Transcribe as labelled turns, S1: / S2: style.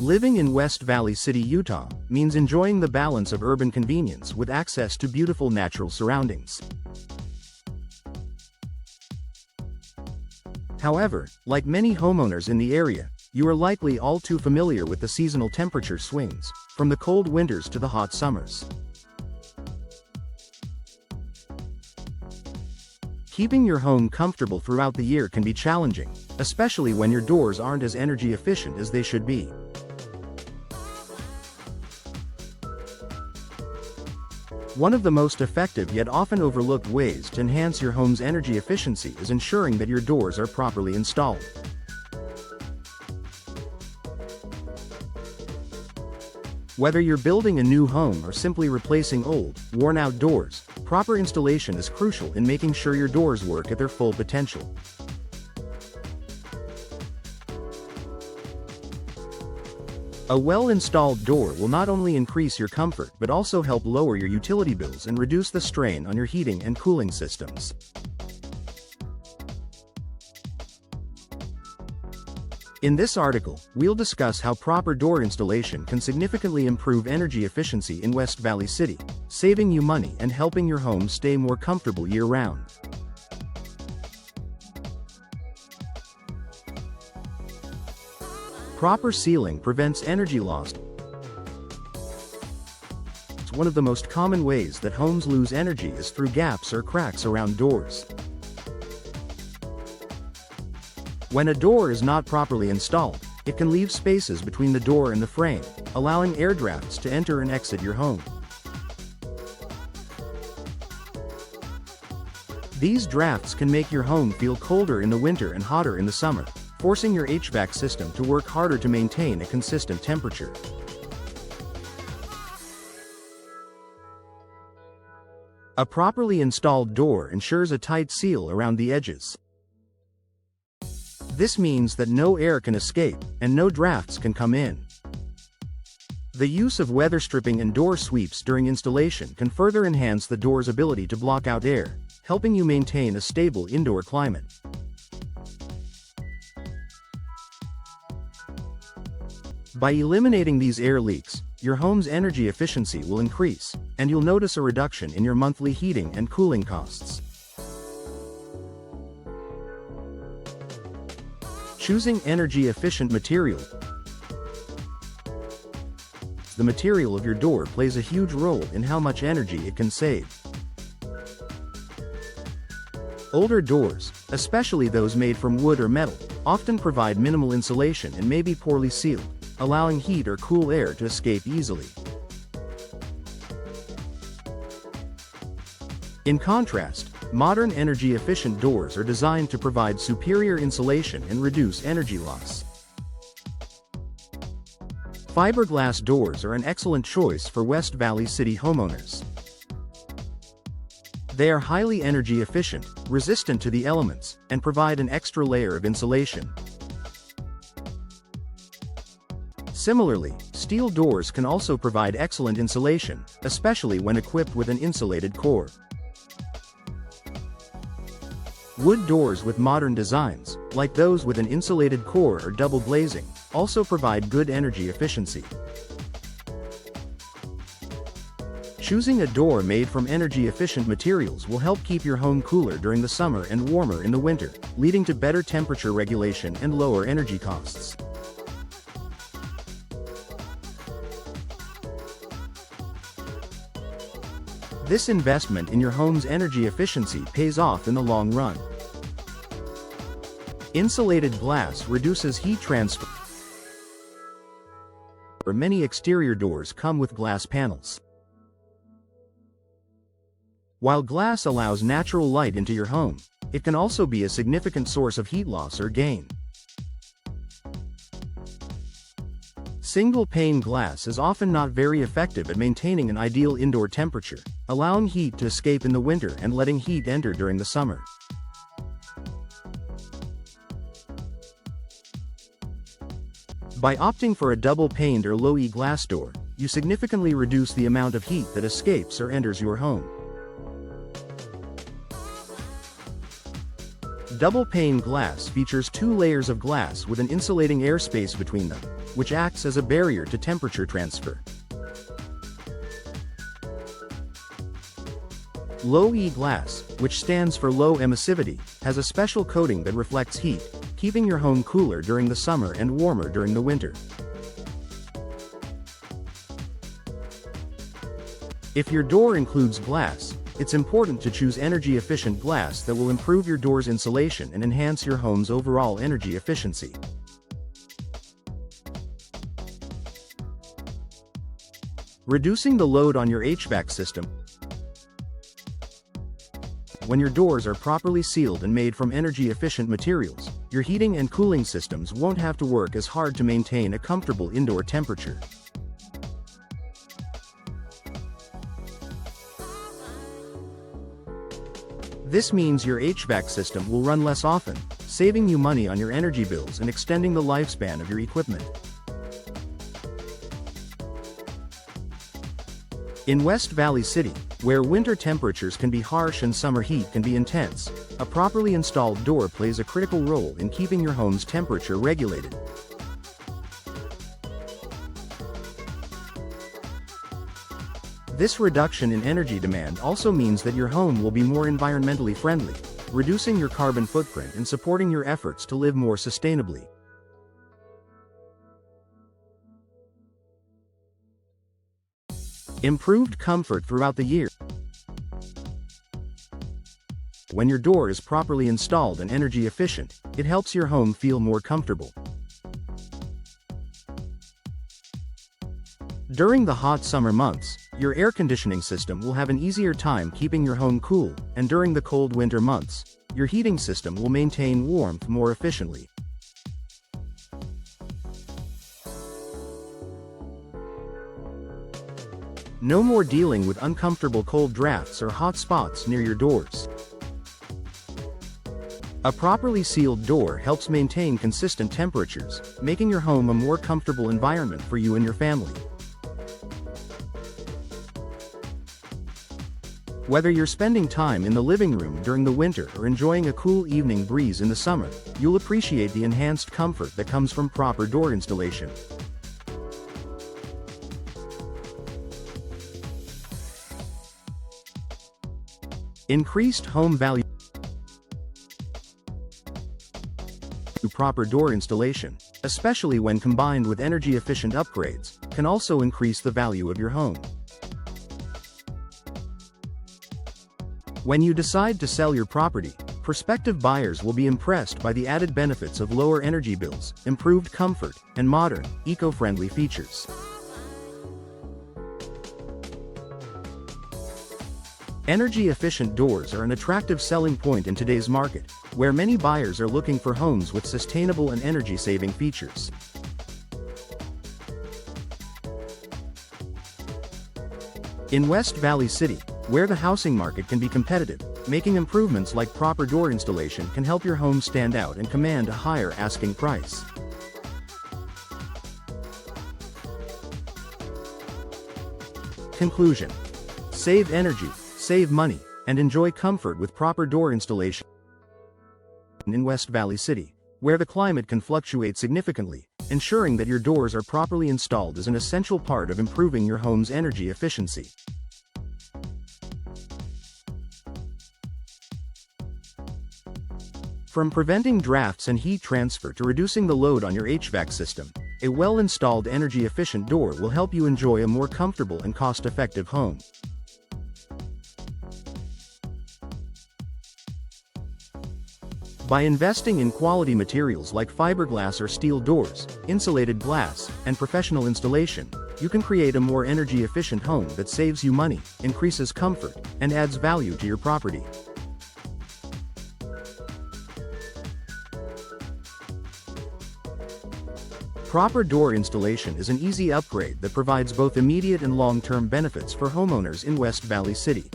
S1: Living in West Valley City, Utah, means enjoying the balance of urban convenience with access to beautiful natural surroundings. However, like many homeowners in the area, you are likely all too familiar with the seasonal temperature swings, from the cold winters to the hot summers. Keeping your home comfortable throughout the year can be challenging, especially when your doors aren't as energy efficient as they should be. One of the most effective yet often overlooked ways to enhance your home's energy efficiency is ensuring that your doors are properly installed. Whether you're building a new home or simply replacing old, worn-out doors, proper installation is crucial in making sure your doors work at their full potential. A well-installed door will not only increase your comfort but also help lower your utility bills and reduce the strain on your heating and cooling systems. In this article, we'll discuss how proper door installation can significantly improve energy efficiency in West Valley City, saving you money and helping your home stay more comfortable year-round. Proper sealing prevents energy loss. One of the most common ways that homes lose energy is through gaps or cracks around doors. When a door is not properly installed, it can leave spaces between the door and the frame, allowing air drafts to enter and exit your home. These drafts can make your home feel colder in the winter and hotter in the summer, forcing your HVAC system to work harder to maintain a consistent temperature. A properly installed door ensures a tight seal around the edges. This means that no air can escape, and no drafts can come in. The use of weather stripping and door sweeps during installation can further enhance the door's ability to block out air, helping you maintain a stable indoor climate. By eliminating these air leaks, your home's energy efficiency will increase, and you'll notice a reduction in your monthly heating and cooling costs. Choosing energy-efficient material. The material of your door plays a huge role in how much energy it can save. Older doors, especially those made from wood or metal, often provide minimal insulation and may be poorly sealed, allowing heat or cool air to escape easily. In contrast, modern energy-efficient doors are designed to provide superior insulation and reduce energy loss. Fiberglass doors are an excellent choice for West Valley City homeowners. They are highly energy efficient, resistant to the elements, and provide an extra layer of insulation. Similarly, steel doors can also provide excellent insulation, especially when equipped with an insulated core. Wood doors with modern designs, like those with an insulated core or double glazing, also provide good energy efficiency. Choosing a door made from energy-efficient materials will help keep your home cooler during the summer and warmer in the winter, leading to better temperature regulation and lower energy costs. This investment in your home's energy efficiency pays off in the long run. Insulated glass reduces heat transfer. Many exterior doors come with glass panels. While glass allows natural light into your home, it can also be a significant source of heat loss or gain. Single-pane glass is often not very effective at maintaining an ideal indoor temperature, allowing heat to escape in the winter and letting heat enter during the summer. By opting for a double-paned or low-E glass door, you significantly reduce the amount of heat that escapes or enters your home. Double-pane glass features two layers of glass with an insulating airspace between them, which acts as a barrier to temperature transfer. Low E glass, which stands for low emissivity, has a special coating that reflects heat, keeping your home cooler during the summer and warmer during the winter. If your door includes glass, it's important to choose energy-efficient glass that will improve your door's insulation and enhance your home's overall energy efficiency. Reducing the load on your HVAC system. When your doors are properly sealed and made from energy-efficient materials, your heating and cooling systems won't have to work as hard to maintain a comfortable indoor temperature. This means your HVAC system will run less often, saving you money on your energy bills and extending the lifespan of your equipment. In West Valley City, where winter temperatures can be harsh and summer heat can be intense, a properly installed door plays a critical role in keeping your home's temperature regulated. This reduction in energy demand also means that your home will be more environmentally friendly, reducing your carbon footprint and supporting your efforts to live more sustainably. Improved comfort throughout the year. When your door is properly installed and energy efficient, it helps your home feel more comfortable. During the hot summer months, your air conditioning system will have an easier time keeping your home cool, and during the cold winter months, your heating system will maintain warmth more efficiently. No more dealing with uncomfortable cold drafts or hot spots near your doors. A properly sealed door helps maintain consistent temperatures, making your home a more comfortable environment for you and your family. Whether you're spending time in the living room during the winter or enjoying a cool evening breeze in the summer, you'll appreciate the enhanced comfort that comes from proper door installation. Increased home value. Proper door installation, especially when combined with energy-efficient upgrades, can also increase the value of your home. When you decide to sell your property, prospective buyers will be impressed by the added benefits of lower energy bills, improved comfort, and modern, eco-friendly features. Energy-efficient doors are an attractive selling point in today's market, where many buyers are looking for homes with sustainable and energy-saving features. In West Valley City, where the housing market can be competitive, making improvements like proper door installation can help your home stand out and command a higher asking price. Conclusion: save energy, save money, and enjoy comfort with proper door installation. In West Valley City, where the climate can fluctuate significantly, ensuring that your doors are properly installed is an essential part of improving your home's energy efficiency. From preventing drafts and heat transfer to reducing the load on your HVAC system, a well-installed energy-efficient door will help you enjoy a more comfortable and cost-effective home. By investing in quality materials like fiberglass or steel doors, insulated glass, and professional installation, you can create a more energy-efficient home that saves you money, increases comfort, and adds value to your property. Proper door installation is an easy upgrade that provides both immediate and long-term benefits for homeowners in West Valley City.